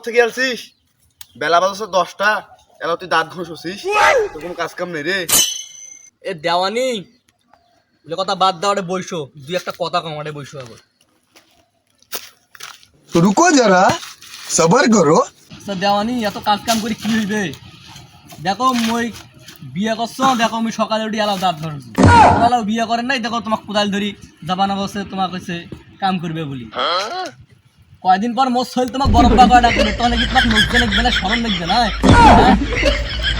থেকে আসছিস? বেলা বাজছে 10টা, এলা তুই দাঁত ঘষছিস? তোর কোনো কাজ কাম নেই রে? এ দেওয়ানি বলে কথা বাদ দাও, বইসো দুই একটা কথা কমাটে বইসো আবার। रुको जरा सबर करो। আচ্ছা দেওয়ানি এত কাজ কাম করে কি হইবে? দেখো মই বিয়ে করছো, দেখো আমি সকালে উঠি এলাও দাঁত ধরছি, এলাও বিয়ে করেন নাই, দেখো তোমাকে কোদাল ধরি জাপানা বসে তোমাকে কইছে কাম করবে বলি। কয়দিন পর মোর শরীর তোমাকে বরফ বাগা ডাকবে, তাহলে কি তোমাকে লজ্জা লাগবে না, শরম লাগবে না?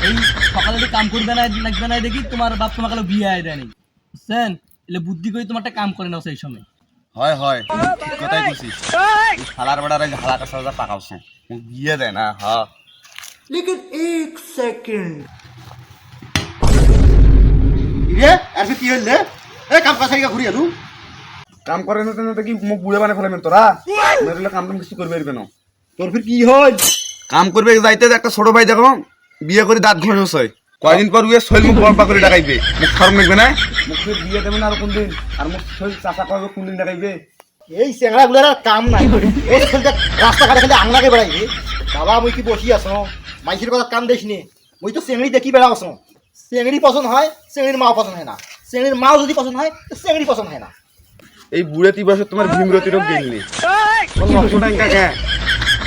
এই সকালে উঠে কাম করবে না লাগবে না দেখি তোমার বাপ তোমাকে বিয়ে আয় দেয়নি, বুঝছেন? এলে বুদ্ধি করে তোমারটা কাম করে নাও সেই সময়। হয় হয়, ঠিক কথাই কইছিস। হালার বেড়ার হালা কাছা পাকাওছে, বিয়ে দেয় না। হ্যাঁ लेकिन एक सेकंड রে আর কি হইলে? এ কাম কাছারি ঘুরি আলু কাম করে না তো কি মুখ বুড়ে বানাই ফেলাবেন তোরা? মেরলে কাম টাম কিছু করবে না। তোর ফির কি হয়? কাম করবে যাইতে একটা ছোট ভাই দেখো বিয়ে করে দাঁত ঘষছ, কয়দিন পর উয়ে শৈল মুখ বড় করে ডাকাইবে, মুখ শরম লাগবে না? মুখ বিয়ে দেবে না আর কোন দিন? আর মুখ শৈল চাচা করবে কোন দিন ডাকাইবে? এই চেংড়াগুলোর আর কাম নাই, ও ছেলেটা রাস্তাঘাটে খালি আংলাকে বেড়াইবে। বাবা মুই কি বসি আছো, মাইসের কথা কাম দেশ নি। মুই তো চেংড়ি দেখি বেড়াওছো, চেংড়ি পছন্দ হয়, চেংড়ির মাও পছন্দ হয় না, চেংড়ির মাও যদি পছন্দ হয় তো চেংড়ি পছন্দ হয় না। এই বুড়ে 3 বছর তোমার ভীমরতি রোগ গেলনি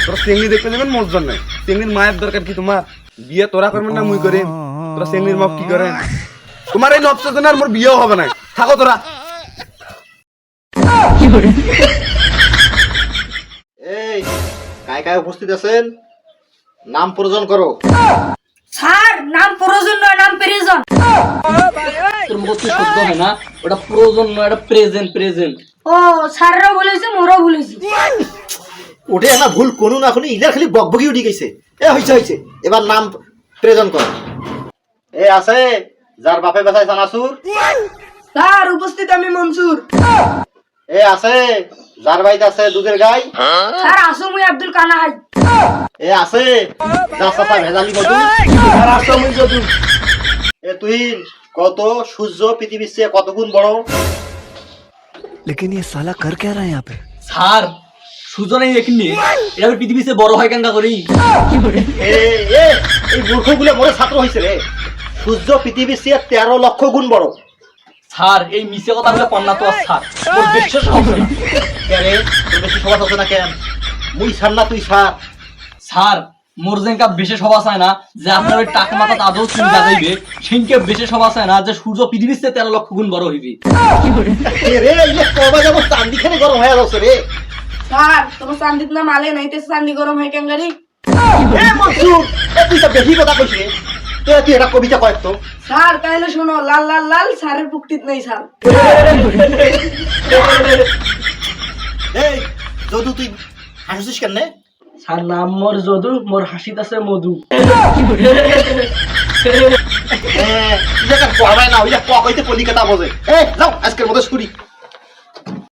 তোরা চেংড়ি দেখতে যাবেন মোর জন্য। চেংড়ির মায়ের দরকার কি তোমার? বিয়ে তোরা করবেন না মুই করিম? তোরা চেংড়ির মা কি করেন? তোমার এই নবসা আর মোর বিয়েও হবে না, থাকো তোরা। এই কায় কায় উপস্থিত আছেন, নাম প্রয়োজন করো। স্যার নাম প্রয়োজন নয়, নাম প্রেজেন্ট। তোর মুখ কি শুদ্ধ হয় না? ওটা প্রয়োজন নয়, এটা প্রেজেন্ট প্রেজেন্ট। ও স্যাররাও বলেছে, মোরও বলেছি। ওঠে না ভুল কোনো না কোনো ইলার খালি বকবকি উঠে গেছে। এ হইছে হইছে, এবার নাম প্রেজেন্ট করো। এ আছে যার বাপে বাসায় চানাচুর? স্যার উপস্থিত আমি মনসুর। এ আছে যার বাড়িতে আছে দুধের গাই? স্যার আসুমুই আব্দুল কানাহাই। এ আছে যার চাচা ভেজালি মধু? আর আসলে যদি এ তুই কত সূর্য পৃথিবীর চেয়ে কত গুণ বড়? लेकिन ये साला कर क्या रहा है यहाँ पे? স্যার সুজনেই এখানে এটা পৃথিবীতে বড় হয় কেন করি? এ এ এই মূর্খগুলো মোরে ছাত্র হইছে রে। সূর্য পৃথিবীর চেয়ে 13 লক্ষ গুণ বড়। স্যার এই মিছে কথা বলে কন্যা তো আর স্যার তোর বিশ্বাস হবে না। কে রে তোর বেশি সভা চলছে না কেন? মুই ছাড় না তুই ছাড়। স্যার মোর যেনকা বিশেষ হওয়া চায় না যে আপনার ওই টাকা মাথা আদৌ চুল গাজাইবে, সেনকে বিশেষ হওয়া চায় না যে সূর্য পৃথিবীর চেয়ে 13 লক্ষ গুণ বড় হইবে। এ রে ইলে কবা যাব চান্দিখানে গরম হয়ে যাচ্ছে রে। স্যার তোমার চান্দিত নাম আলে নাইতে চান্দি গরম হয় কেন গাড়ি? এ মনসুর, এ তুই তো বেশি কথা কইছিস রে। তুই এটা কবিতা কয়েক তো। স্যার তাহলে শোনো, লাল লাল লাল স্যারের পুক্তিত নাই স্যার। এই যদু তুই হাসিস কেন? স্যার নাম মোর যদু, মোর হাসিত আছে মধু। হ্যাঁ, ইলাকা পড়ায় না, ইলা কইতে কলিকাতা বোঝে। এ যাও আজকের মতো ছুরি।